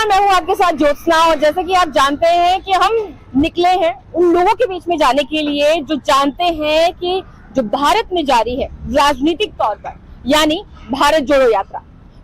नमस्कार, मैं हूं आपके साथ ज्योत्सना। और जैसे कि आप जानते हैं कि हम निकले हैं उन लोगों के बीच में जाने के लिए जो जानते हैं कि जो भारत में जारी है राजनीतिक तौर पर, यानी भारत जोड़ो यात्रा,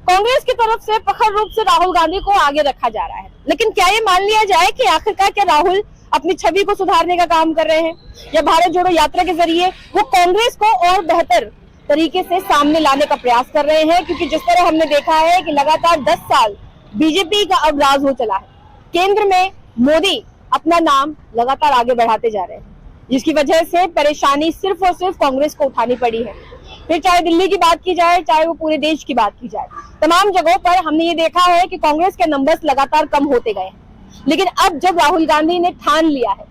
कांग्रेस की तरफ से प्रखर रूप से राहुल गांधी को आगे रखा जा रहा है। लेकिन क्या ये मान लिया जाए कि आखिरकार क्या राहुल अपनी छवि को सुधारने का काम कर रहे हैं, या भारत जोड़ो यात्रा के जरिए वो कांग्रेस को और बेहतर तरीके से सामने लाने का प्रयास कर रहे हैं? क्योंकि जिस तरह हमने देखा है कि लगातार 10 साल बीजेपी का अब राज हो चला है, केंद्र में मोदी अपना नाम लगातार आगे बढ़ाते जा रहे हैं, जिसकी वजह से परेशानी सिर्फ और सिर्फ कांग्रेस को उठानी पड़ी है। फिर चाहे दिल्ली की बात की जाए, चाहे वो पूरे देश की बात की जाए, तमाम जगहों पर हमने ये देखा है कि कांग्रेस के नंबर्स लगातार कम होते गए हैं। लेकिन अब जब राहुल गांधी ने ठान लिया है,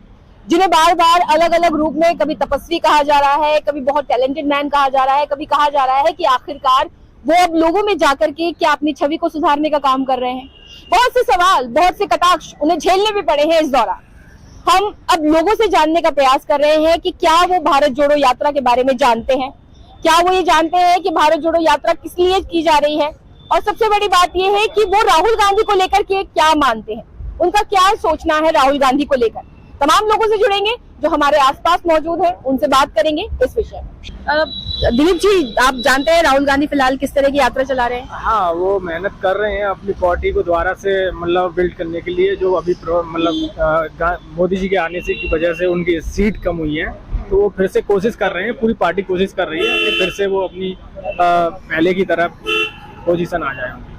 जिन्हें बार बार अलग अलग रूप में कभी तपस्वी कहा जा रहा है, कभी बहुत टैलेंटेड मैन कहा जा रहा है, कभी कहा जा रहा है कि आखिरकार वो अब लोगों में जाकर के क्या अपनी छवि को सुधारने का काम कर रहे हैं। बहुत से सवाल, बहुत से कटाक्ष उन्हें झेलने भी पड़े हैं। इस दौरान हम अब लोगों से जानने का प्रयास कर रहे हैं कि क्या वो भारत जोड़ो यात्रा के बारे में जानते हैं, क्या वो ये जानते हैं कि भारत जोड़ो यात्रा किस लिए की जा रही है, और सबसे बड़ी बात यह है कि वो राहुल गांधी को लेकर के क्या मानते हैं, उनका क्या सोचना है राहुल गांधी को लेकर। तमाम लोगों से जुड़ेंगे जो हमारे आसपास मौजूद हैं, उनसे बात करेंगे इस विषय में। दिलीप जी, आप जानते हैं राहुल गांधी फिलहाल किस तरह की यात्रा चला रहे हैं? हाँ, वो मेहनत कर रहे हैं अपनी पार्टी को दोबारा से मतलब बिल्ड करने के लिए। जो अभी मतलब मोदी जी के आने से की वजह से उनकी सीट कम हुई है, तो वो फिर से कोशिश कर रहे हैं, पूरी पार्टी कोशिश कर रही है कि फिर से वो अपनी पहले की तरफ पोजीशन आ जाए उनकी।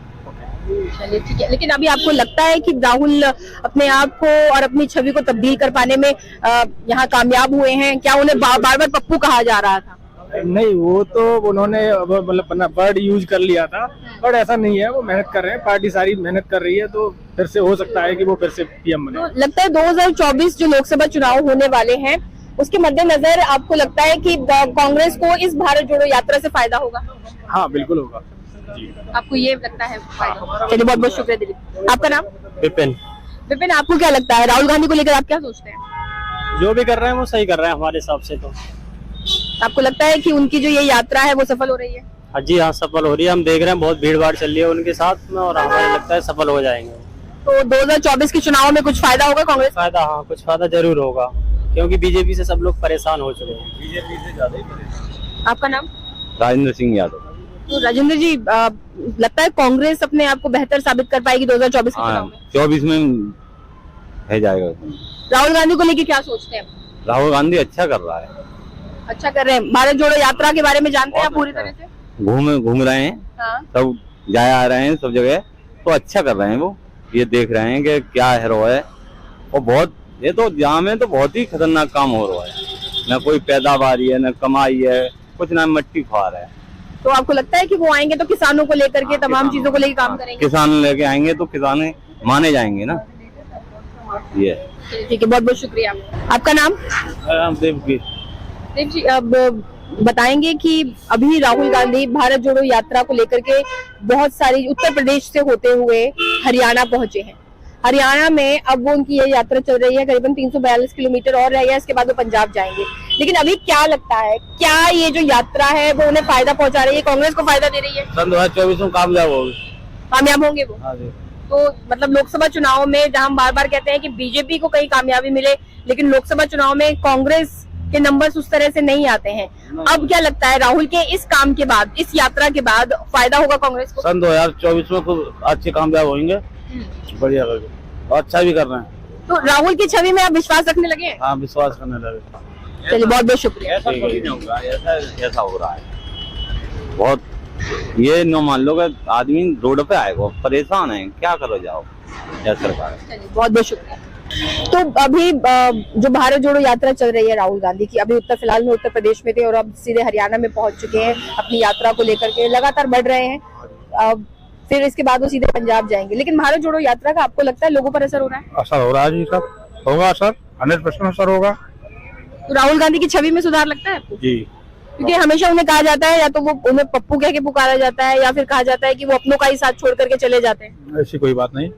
चलिए ठीक है, लेकिन अभी आपको लगता है कि राहुल अपने आप को और अपनी छवि को तब्दील कर पाने में यहाँ कामयाब हुए हैं? क्या उन्हें बार बार पप्पू कहा जा रहा था? नहीं, वो तो उन्होंने मतलब वर्ड यूज कर लिया था, पर ऐसा नहीं है। वो मेहनत कर रहे हैं, पार्टी सारी मेहनत कर रही है, तो फिर से हो सकता है कि वो फिर से पीएम बने। तो लगता है 2024 जो लोकसभा चुनाव होने वाले हैं, उसके मद्देनजर आपको लगता है कि कांग्रेस को इस भारत जोड़ो यात्रा से फायदा होगा? हाँ, बिल्कुल होगा जी। आपको ये लगता है? चलिए, बहुत बहुत शुक्रिया दिलीप। आपका नाम? विपिन। विपिन, आपको क्या लगता है राहुल गांधी को लेकर आप क्या सोचते हैं? जो भी कर रहे हैं वो सही कर रहे हैं हमारे हिसाब से। तो आपको लगता है कि उनकी जो ये यात्रा है वो सफल हो रही है? हाँ जी, हाँ सफल हो रही है। हम देख रहे हैं बहुत भीड़ भाड़ चल रही है उनके साथ में, और हमें लगता है सफल हो जाएंगे। तो 2024 के चुनाव में कुछ फायदा होगा कांग्रेस? फायदा, हाँ कुछ फायदा जरूर होगा, क्योंकि बीजेपी से सब लोग परेशान हो चुके हैं। बीजेपी से ज्यादा ही परेशान। आपका नाम? राजेंद्र सिंह यादव। तो राजेंद्र जी, लगता है कांग्रेस अपने आप को बेहतर साबित कर पाएगी 2024 के चुनाव में? 24 में है जाएगा। राहुल गांधी को लेकर क्या सोचते हैं? राहुल गांधी अच्छा कर रहा है। अच्छा कर रहे हैं। भारत जोड़ो यात्रा के बारे में जानते हैं आप पूरी तरह से? घूम रहे हैं। हाँ। सब जाए आ रहे हैं सब जगह, तो अच्छा कर रहे हैं। वो ये देख रहे हैं कि क्या हीरो है, और बहुत ये तो यहाँ में तो बहुत ही खतरनाक काम हो रहा है। न कोई पैदावार है, न कमाई है, कुछ ना मट्टी खुआ रहा है। तो आपको लगता है कि वो आएंगे तो किसानों को लेकर के, तमाम चीजों को लेकर काम करेंगे? किसान लेके आएंगे तो किसान माने जाएंगे ना। ये ठीक है, बहुत बहुत शुक्रिया। आपका नाम? रामदेव जी। देव जी, अब बताएंगे कि अभी राहुल गांधी भारत जोड़ो यात्रा को लेकर के बहुत सारी उत्तर प्रदेश से होते हुए हरियाणा पहुंचे हैं। हरियाणा में अब वो उनकी ये यात्रा चल रही है, करीबन 342 किलोमीटर और रह गया, इसके बाद वो पंजाब जाएंगे। लेकिन अभी क्या लगता है, क्या ये जो यात्रा है वो उन्हें फायदा पहुंचा रही है, कांग्रेस को फायदा दे रही है? सन 2024 में कामयाब होंगे वो? हाँ जी। तो मतलब लोकसभा चुनाव में जहां हम बार बार कहते हैं कि बीजेपी को कहीं कामयाबी मिले, लेकिन लोकसभा चुनाव में कांग्रेस के नंबर्स उस तरह से नहीं आते हैं। अब क्या लगता है राहुल के इस काम के बाद, इस यात्रा के बाद फायदा होगा कांग्रेस को? सन 2024 में कुछ अच्छे कामयाब होंगे, बढ़िया करके, और अच्छा भी कर रहे हैं। तो राहुल की छवि में आप विश्वास रखने लगे हैं? हाँ, विश्वास करने लगे। चलिए, बहुत बहुत शुक्रिया। ऐसा हो रहा है बहुत। ये न मान लो कि आदमी रोड पे आएगा, परेशान है, क्या करो जाओ या सरकार। चलिए, बहुत बहुत शुक्रिया। तो अभी जो भारत जोड़ो यात्रा चल रही है राहुल गांधी की, अभी फिलहाल में उत्तर प्रदेश में थे और अब सीधे हरियाणा में पहुंच चुके हैं। अपनी यात्रा को लेकर के लगातार बढ़ रहे हैं। फिर इसके बाद वो सीधे पंजाब जाएंगे। लेकिन भारत जोड़ो यात्रा का आपको लगता है लोगों पर असर हो रहा है? असर हो रहा है जी, सर होगा असर, 100% असर होगा। तो राहुल गांधी की छवि में सुधार लगता है आपको? जी, क्योंकि हमेशा उन्हें कहा जाता है, या तो वो उन्हें पप्पू कह के पुकारा जाता है, या फिर कहा जाता है कि वो अपनों का ही साथ छोड़ करके चले जाते हैं। ऐसी कोई बात नहीं।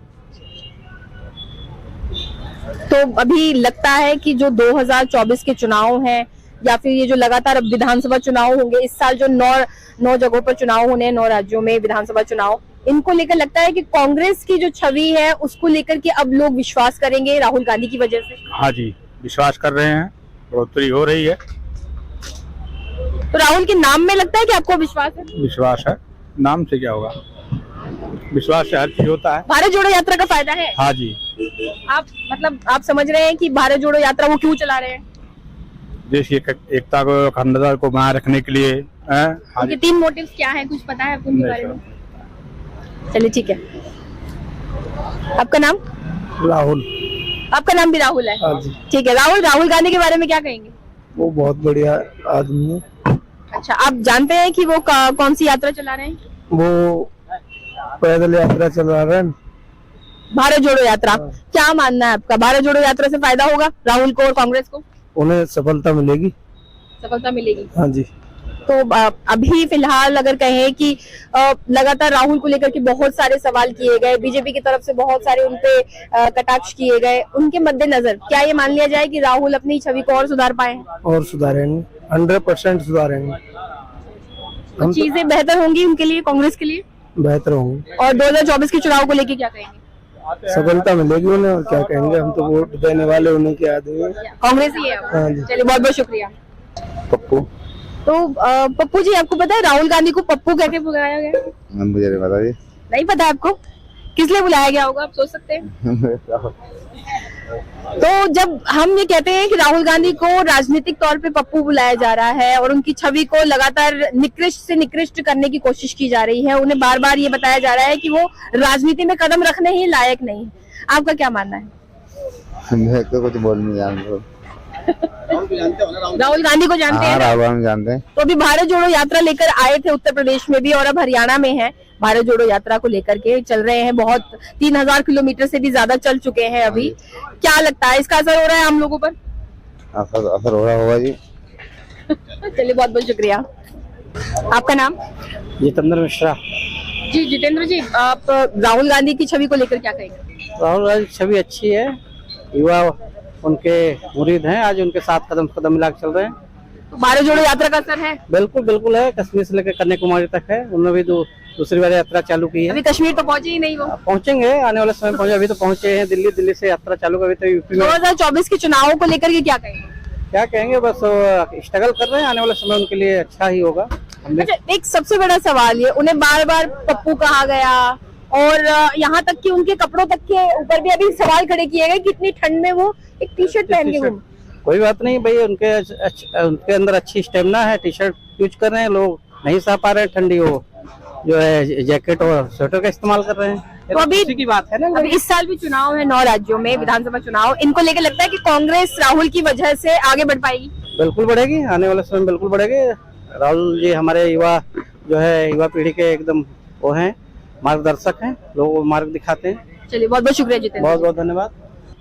तो अभी लगता है कि जो 2024 के चुनाव हैं, या फिर ये जो लगातार अब विधानसभा चुनाव होंगे इस साल, जो 9 जगहों पर चुनाव होने हैं, 9 राज्यों में विधानसभा चुनाव, इनको लेकर लगता है कि कांग्रेस की जो छवि है उसको लेकर के अब लोग विश्वास करेंगे राहुल गांधी की वजह से? हाँ जी, विश्वास कर रहे हैं, बढ़ोतरी हो रही है। तो राहुल के नाम में लगता है कि आपको विश्वास है? विश्वास है, नाम से क्या होगा, विश्वास से हर चीज होता है। भारत जोड़ो यात्रा का फायदा है? हाँ जी, आप समझ रहे हैं कि भारत जोड़ो यात्रा वो क्यों चला रहे हैं? देश की एकता को, अखंडता को बनाए रखने के लिए। हाँ उनके जी, 3 मोटिव्स क्या है, कुछ पता है आपको उनके बारे में? चलिए ठीक है। आपका नाम? राहुल। आपका नाम भी राहुल है? हाँ जी, ठीक है। राहुल गांधी के बारे में क्या कहेंगे? वो बहुत बढ़िया आदमी है। अच्छा, आप जानते हैं कि वो कौन सी यात्रा चला रहे हैं? वो पैदल यात्रा चला रहे हैं। भारत जोड़ो यात्रा। क्या मानना है आपका, भारत जोड़ो यात्रा से फायदा होगा राहुल को और कांग्रेस को? उन्हें सफलता मिलेगी। सफलता मिलेगी। हाँ जी। तो अभी फिलहाल अगर कहें कि लगातार राहुल को लेकर के बहुत सारे सवाल किए गए, बीजेपी की तरफ से बहुत सारे उनपे कटाक्ष किए गए, उनके मद्देनजर क्या ये मान लिया जाए कि राहुल अपनी छवि को और सुधार पाए हैं? और सुधारेंगे, 100% सुधारेंगे। तो चीजें बेहतर होंगी उनके लिए, कांग्रेस के लिए बेहतर होंगे। और 2024 के चुनाव को लेके क्या कहेंगे? सफलता मिलेगी उन्हें, और क्या कहेंगे, हम तो वोट देने वाले उन्हीं के आदमी हैं। कांग्रेस ही है आप? हाँ जी। चलिए, बहुत बहुत शुक्रिया। पप्पू। तो पप्पू जी, आपको पता है राहुल गांधी को पप्पू कह के बुलाया गया? मुझे नहीं पता जी। नहीं पता आपको? किस लिए बुलाया गया होगा, आप सोच सकते हैं? तो जब हम ये कहते हैं कि राहुल गांधी को राजनीतिक तौर पे पप्पू बुलाया जा रहा है और उनकी छवि को लगातार निकृष्ट से निकृष्ट करने की कोशिश की जा रही है, उन्हें बार बार ये बताया जा रहा है कि वो राजनीति में कदम रखने ही लायक नहीं है, आपका क्या मानना है? मैं तो कुछ बोल नहीं जानता। राहुल गांधी को जानते हैं? राहुल गांधी जानते हैं। तो अभी भारत जोड़ो यात्रा लेकर आए थे उत्तर प्रदेश में भी और अब हरियाणा में है। भारत जोड़ो यात्रा को लेकर के चल रहे हैं, बहुत 3000 किलोमीटर से भी ज्यादा चल चुके हैं अभी। क्या लगता है, इसका असर हो रहा है आम लोगों पर? असर हो रहा होगा जी। चलिए, बहुत बहुत शुक्रिया। आपका नाम? जितेंद्र मिश्रा। जी जितेंद्र जी, आप राहुल गांधी की छवि को लेकर क्या कहेंगे? राहुल गांधी की छवि अच्छी है, युवा उनके मुरीद हैं, आज उनके साथ कदम कदम मिला के चल रहे हैं। तो भारत जोड़ो यात्रा का असर है? बिल्कुल बिल्कुल है, कश्मीर से लेकर कन्याकुमारी तक है, उन्होंने भी दूसरी बार यात्रा चालू की है। अभी कश्मीर तो पहुंचे ही नहीं वो? पहुंचेंगे, आने वाले समय पहुंचे, अभी तो पहुंचे हैं दिल्ली, दिल्ली से यात्रा चालू, अभी तो यूपी में। 2024 के चुनावों को लेकर के क्या कहेंगे? क्या कहेंगे, बस स्ट्रगल कर रहे हैं, आने वाले समय उनके लिए अच्छा ही होगा। अच्छा, एक सबसे बड़ा सवाल ये, उन्हें बार बार पप्पू कहा गया और यहाँ तक कि उनके कपड़ों तक के ऊपर भी अभी सवाल खड़े किए गए कि इतनी ठंड में वो एक टी शर्ट पहन के घूम। कोई बात नहीं भाई, उनके अंदर अच्छी स्टेमिना है, टी शर्ट यूज कर रहे हैं, लोग नहीं सह पा रहे हैं ठंडी, वो जो है जैकेट और स्वेटर का इस्तेमाल कर रहे हैं। तो अभी की बात है ना, अभी इस साल भी चुनाव है 9 राज्यों में विधानसभा चुनाव, इनको लेकर लगता है कि कांग्रेस राहुल की वजह से आगे बढ़ पाएगी? बिल्कुल बढ़ेगी, आने वाले समय बिल्कुल बढ़ेगी। राहुल जी हमारे युवा जो है, युवा पीढ़ी के एकदम वो हैं, मार्गदर्शक हैं, लोगों को मार्ग दिखाते हैं। चलिए, बहुत बहुत शुक्रिया जितेंद्र। बहुत बहुत धन्यवाद।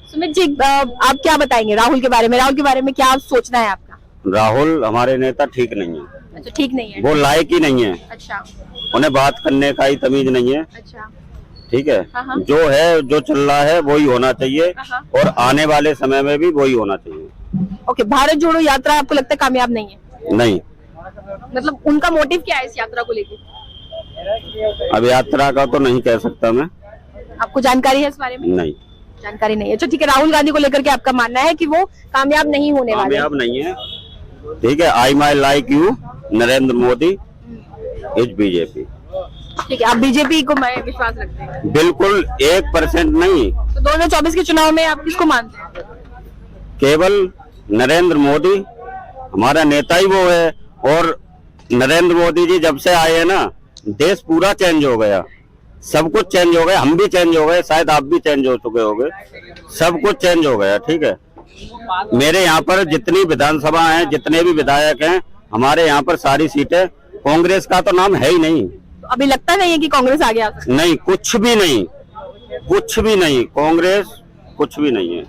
सुमित जी, आप क्या बताएंगे राहुल के बारे में? राहुल के बारे में क्या सोचना है आपका? राहुल हमारे नेता ठीक नहीं है, अच्छा, ठीक नहीं है? वो लायक ही नहीं है, अच्छा उन्हें बात करने का ही तमीज नहीं है। अच्छा। ठीक है, हाँ। जो है, जो चल रहा है वही होना चाहिए हाँ। और आने वाले समय में भी वही होना चाहिए। ओके, भारत जोड़ो यात्रा आपको लगता है कामयाब नहीं है? नहीं, मतलब उनका मोटिव क्या है इस यात्रा को लेकर? अब यात्रा का तो नहीं कह सकता मैं, आपको जानकारी है इस बारे में? नहीं जानकारी नहीं है। अच्छा ठीक है, राहुल गांधी को लेकर के आपका मानना है कि वो कामयाब नहीं होने वाले? कामयाब नहीं है। ठीक है, I my like you Narendra Modi is BJP. ठीक है, आप बीजेपी को मैं विश्वास रखते हैं? बिल्कुल 1% नहीं, तो 2024 के चुनाव में आप किसको मानते हैं? केवल नरेंद्र मोदी हमारा नेता ही वो है। और नरेंद्र मोदी जी जब से आए हैं ना, देश पूरा चेंज हो गया, सब कुछ चेंज हो गया, हम भी चेंज हो गए, शायद आप भी चेंज हो चुके होंगे, सब कुछ चेंज हो गया। ठीक है, मेरे यहाँ पर जितनी विधानसभा हैं, जितने भी विधायक हैं, हमारे यहाँ पर सारी सीटें, कांग्रेस का तो नाम है ही नहीं। तो अभी लगता नहीं है कि कांग्रेस आगे आ सकती? नहीं, कुछ भी नहीं, कुछ भी नहीं, कांग्रेस कुछ भी नहीं है।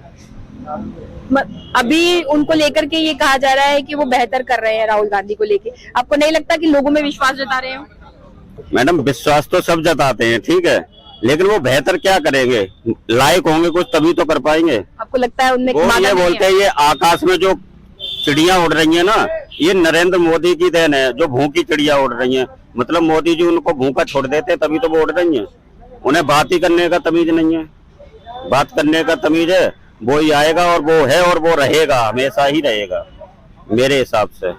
अभी उनको लेकर के ये कहा जा रहा है कि वो बेहतर कर रहे हैं राहुल गांधी को लेके, आपको नहीं लगता कि लोगों में विश्वास जता रहे हो? मैडम, विश्वास तो सब जताते हैं, ठीक है, लेकिन वो बेहतर क्या करेंगे, लायक होंगे कुछ तभी तो कर पाएंगे। आपको लगता है उनमें वो ये बोलते हैं, ये आकाश में जो चिड़िया उड़ रही है ना, ये नरेंद्र मोदी की देन है, जो भूखी चिड़िया उड़ रही हैं। मतलब मोदी जी उनको भूखा छोड़ देते तभी तो वोट देंगे। उन्हें बात ही करने का तमीज नहीं है। बात करने का तमीज है, वो ही आएगा और वो है और वो रहेगा, हमेशा ही रहेगा मेरे हिसाब से।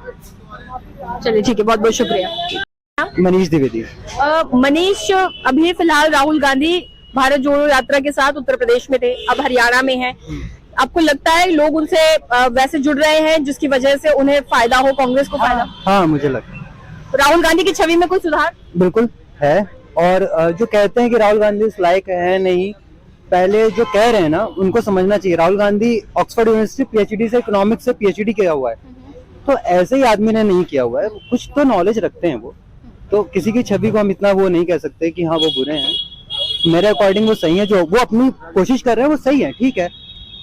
चलिए ठीक है, बहुत बहुत शुक्रिया। मनीष द्विवेदी। मनीष, अभी फिलहाल राहुल गांधी भारत जोड़ो यात्रा के साथ उत्तर प्रदेश में थे, अब हरियाणा में हैं। आपको लगता है लोग उनसे वैसे जुड़ रहे हैं जिसकी वजह से उन्हें फायदा हो, कांग्रेस को फायदा? हाँ मुझे लगता है राहुल गांधी की छवि में कोई सुधार? बिल्कुल है। और जो कहते हैं कि राहुल गांधी इस लायक है नहीं, पहले जो कह रहे हैं ना उनको समझना चाहिए। Rahul Gandhi Oxford university PhD से, इकोनॉमिक्स से पीएचडी किया हुआ है, तो ऐसे ही आदमी ने नहीं किया हुआ है, कुछ तो नॉलेज रखते हैं वो। तो किसी की छवि को हम इतना वो नहीं कह सकते कि हाँ वो बुरे हैं। मेरे अकॉर्डिंग वो सही है, जो वो अपनी कोशिश कर रहे हैं वो सही है, ठीक है।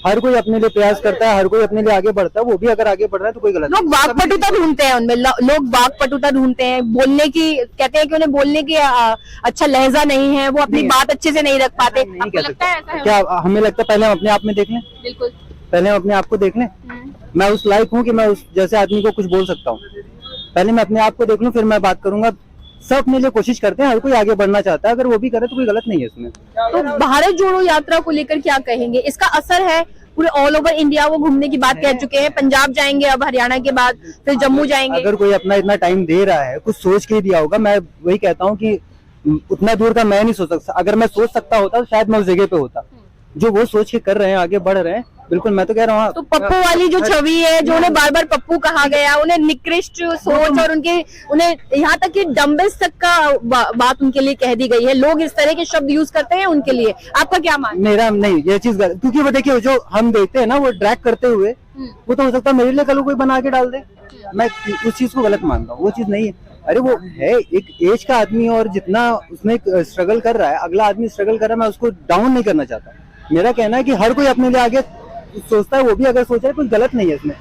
हर कोई अपने लिए प्रयास करता है, हर कोई अपने लिए आगे बढ़ता है, वो भी अगर आगे बढ़ रहा है तो कोई गलत लोग वाकपटुता ढूंढते हैं उनमें, लोग वाकपटुता ढूंढते हैं, बोलने की, कहते हैं कि उन्हें बोलने की अच्छा लहजा नहीं है, वो अपनी बात अच्छे से नहीं रख पाते। आपको लगता है ऐसा है? क्या हमें लगता है पहले हम अपने आप में देख लें। बिल्कुल, पहले हम अपने आप को देख लें। मैं उस लायक हूँ कि मैं उस जैसे आदमी को कुछ बोल सकता हूँ। पहले मैं अपने आप को देख लूँ, फिर मैं बात करूंगा। सब अपने लिए कोशिश करते हैं, हर कोई आगे बढ़ना चाहता है, अगर वो भी करे तो कोई गलत नहीं है इसमें। तो भारत जोड़ो यात्रा को लेकर क्या कहेंगे? इसका असर है पूरे ऑल ओवर इंडिया, वो घूमने की बात कह चुके हैं, पंजाब जाएंगे, अब हरियाणा के बाद फिर जम्मू जाएंगे। अगर कोई अपना इतना टाइम दे रहा है, कुछ सोच के ही दिया होगा। मैं वही कहता हूँ कि उतना दूर का मैं नहीं सोच सकता। अगर मैं सोच सकता होता तो शायद मैं उस जगह पे होता। जो वो सोच के कर रहे हैं, आगे बढ़ रहे हैं, बिल्कुल मैं तो कह रहा हूँ। तो पप्पू वाली जो छवि है, जो उन्हें बार बार पप्पू कहा गया, उन्हें निकृष्ट सोच और उन्हें यहाँ तक कि डम्बेस तक का बात उनके लिए कह दी गई है। लोग इस तरह के शब्द यूज करते हैं उनके लिए, आपका क्या मानना? मेरा नहीं, ये चीज गलत, क्योंकि वो देखिए जो हम देखते हैं ना वो ड्रैग करते हुए, वो तो हो सकता है मेरे लिए कल कोई बना के डाल दे। मैं उस चीज को गलत मानता हूँ, वो चीज नहीं है। अरे वो है एक एज का आदमी और जितना उसमें स्ट्रगल कर रहा है, अगला आदमी स्ट्रगल कर रहा है, मैं उसको डाउन नहीं करना चाहता। मेरा कहना है कि हर कोई अपने लिए आगे सोचता है, वो भी अगर सोच रहा है कुछ गलत नहीं है इसमें।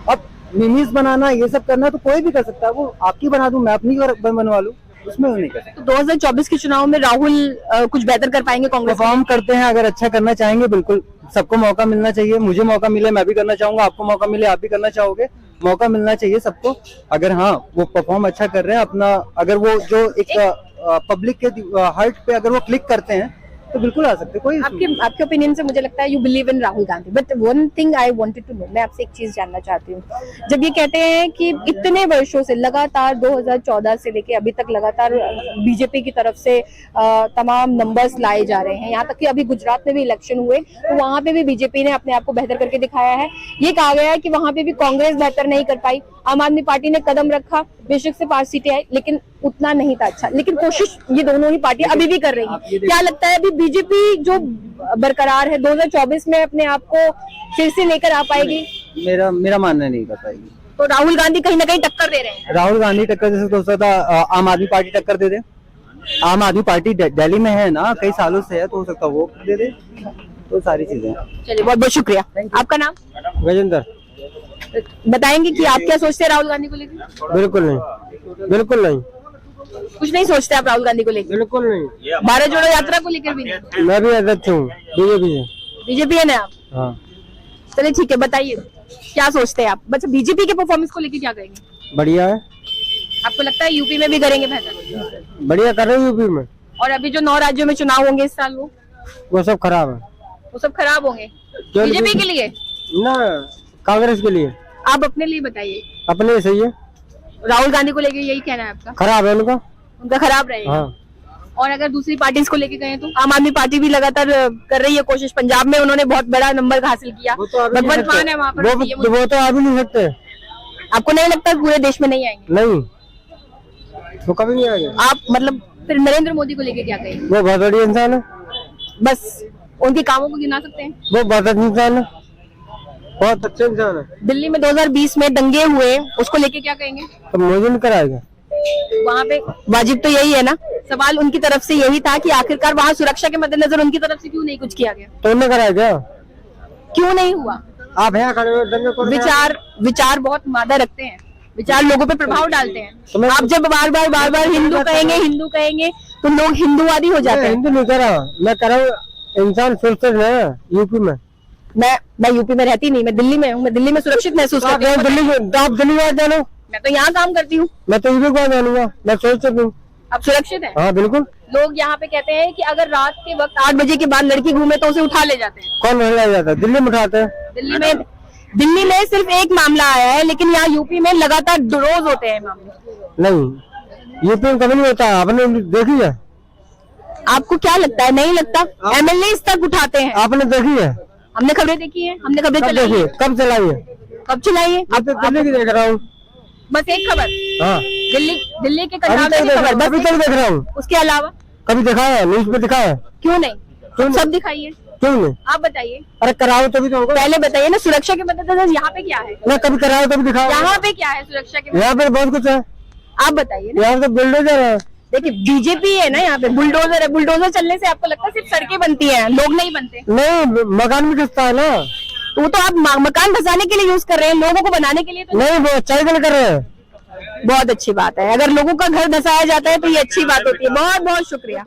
अब मीम्स बनाना, ये सब करना तो कोई भी कर सकता है, वो आपकी बना दूं, मैं अपनी बनवा लूं, उसमें वो नहीं कर सकता। तो 2024 के चुनाव में राहुल कुछ बेहतर कर पाएंगे कांग्रेस? परफॉर्म करते हैं, अगर अच्छा करना चाहेंगे, बिल्कुल सबको मौका मिलना चाहिए। मुझे मौका मिले मैं भी करना चाहूंगा, आपको मौका मिले आप भी करना चाहोगे, मौका मिलना चाहिए सबको। अगर हाँ वो परफॉर्म अच्छा कर रहे हैं अपना, अगर वो जो एक पब्लिक के हार्ट पे अगर वो क्लिक करते हैं तो बिल्कुल आ सकते। कोई आपके ओपिनियन से मुझे लगता है you believe in Rahul Gandhi, but one thing I wanted to know, मैं आपसे एक चीज जानना चाहती हूँ। जब ये कहते हैं कि इतने वर्षों से लगातार 2014 से लेके अभी तक लगातार बीजेपी की तरफ से तमाम नंबर्स लाए जा रहे हैं, यहाँ तक कि अभी गुजरात में भी इलेक्शन हुए तो वहां पे भी बीजेपी ने अपने आप को बेहतर करके दिखाया है। ये कहा गया है कि वहां पे भी कांग्रेस बेहतर नहीं कर पाई, आम आदमी पार्टी ने कदम रखा, बेशक से 5 सीटें आई, लेकिन उतना नहीं था अच्छा। लेकिन कोशिश ये दोनों ही पार्टियां अभी भी कर रही हैं। क्या लगता है अभी बीजेपी जो बरकरार है 2024 में अपने आप को फिर से लेकर आ पाएगी? मेरा मानना नहीं कर पाएगी। तो राहुल गांधी कहीं ना कहीं टक्कर दे रहे हैं। राहुल गांधी टक्कर दे सकते, हो सकता आम आदमी पार्टी टक्कर दे दे। आम आदमी पार्टी दिल्ली में है ना, कई सालों से है, तो हो सकता है वो दे दे। तो सारी चीजें। चलिए बहुत बहुत शुक्रिया। आपका नाम? गजेंद्र। बताएंगे कि आप क्या सोचते हैं राहुल गांधी को लेकर? बिल्कुल नहीं, बिल्कुल नहीं, कुछ नहीं सोचते आप राहुल गांधी को लेकर? बिल्कुल नहीं। भारत जोड़ो यात्रा को लेकर भी नहीं? मैं भी अध्यक्ष हूँ बीजेपी से। बीजेपी है ना आप? हाँ। चलिए ठीक है, बताइए क्या सोचते हैं आप? बस बीजेपी के परफॉर्मेंस को लेकर क्या कहेंगे? बढ़िया है। आपको लगता है यूपी में भी करेंगे बेहतर? बढ़िया कर रहे हैं यूपी में। और अभी जो 9 राज्यों में चुनाव होंगे इस साल, वो सब खराब है। वो सब खराब होंगे बीजेपी के लिए ना कांग्रेस के लिए? आप अपने लिए बताइए। अपने लिए सही है। राहुल गांधी को लेकर यही कहना है आपका? खराब है उनका खराब रहेगा। हाँ। और अगर दूसरी पार्टीज को लेके गए तो आम आदमी पार्टी भी लगातार कर रही है कोशिश। पंजाब में उन्होंने बहुत बड़ा नंबर हासिल किया, भगवंत मान है वहाँ पर। वो तो आ भी नहीं सकते। आपको नहीं लगता पूरे देश में नहीं आएंगे? नहीं, वो कभी नहीं आएंगे। आप मतलब फिर नरेंद्र मोदी को लेके क्या कहेंगे? वो बहुत बड़ी इंसान है, बस उनके कामों को गिना सकते हैं? वो बहुत अच्छा इंसान है, बहुत अच्छा इंसान है। दिल्ली में 2020 में दंगे हुए, उसको लेके क्या कहेंगे? तो मोदी ने कराएगा वहाँ पे। वाजिब तो यही है ना, सवाल उनकी तरफ से यही था कि आखिरकार वहाँ सुरक्षा के मद्देनजर उनकी तरफ से क्यों नहीं कुछ किया गया? तो उन्होंने कराएगा, क्यों नहीं हुआ? आप यहाँ खड़े हो, दंगे कर रहे हैं। विचार बहुत मादा रखते हैं, विचार लोगों पे प्रभाव डालते हैं। आप जब बार बार हिंदू कहेंगे तो लोग हिंदूवादी हो जाते हैं। हिंदू नहीं कर रहा, मैं कर रहा हूँ इंसान सुरक्षित है यूपी में। मैं यूपी में रहती नहीं, मैं दिल्ली में हूँ। मैं दिल्ली में सुरक्षित महसूस करती हूँ। दिल्ली में आप दिल्ली में जानो, मैं तो यहाँ काम करती हूँ। मैं तो यूपी को जानूंगा, मैं सोच सकती हूँ। आप सुरक्षित हैं? हाँ बिल्कुल। लोग यहाँ पे कहते हैं कि अगर रात के वक्त 8 बजे के बाद लड़की घूमे तो उसे उठा ले जाते हैं। कौन महिला जाता है? दिल्ली में उठाते हैं। दिल्ली में सिर्फ एक मामला आया है, लेकिन यहाँ यूपी में लगातार रोज होते हैं मामले। नहीं, यूपी में कभी नहीं होता, आपने देखी है? आपको क्या लगता है? नहीं लगता? एमएलए तक उठाते हैं। आपने देखी है? हमने खबरें देखी है, हमने खबरें कब चलाई देखी? है। कब चलाई है? कब चलाई है? अब तो दिल्ली की देख रहा हूँ। बस एक खबर, हाँ, दिल्ली के अभी कंधार तक की देख खबर, रहा हूँ, अभी बस तक देख रहा हूँ। उसके अलावा कभी दिखा है? न्यूज पे दिखा है? क्यों नहीं? क्यों सब दिखाइए, क्यों नहीं? आप बताइए। अरे कराओ तभी तो होगा। पहले बताइए ना, सुरक्षा के मद्देनजर यहाँ पे क्या है? ना कभी कराओ तभी दिखाओ। यहाँ पे क्या है सुरक्षा के? यहाँ पे बहुत कुछ है। आप बताइए ना। यहाँ तो बुलडोजर है। देखिए बीजेपी है ना, यहाँ पे बुलडोजर है। बुलडोजर चलने से आपको लगता है सिर्फ सड़कें बनती हैं, लोग नहीं बनते? नहीं, मकान भी खस्ता है ना। तो वो तो आप मकान बसाने के लिए यूज कर रहे हैं, लोगों को बनाने के लिए तो नहीं, वो अच्छाई के लिए कर रहे हैं। बहुत अच्छी बात है। अगर लोगों का घर धसाया जाता है तो ये अच्छी बात होती है। बहुत बहुत शुक्रिया।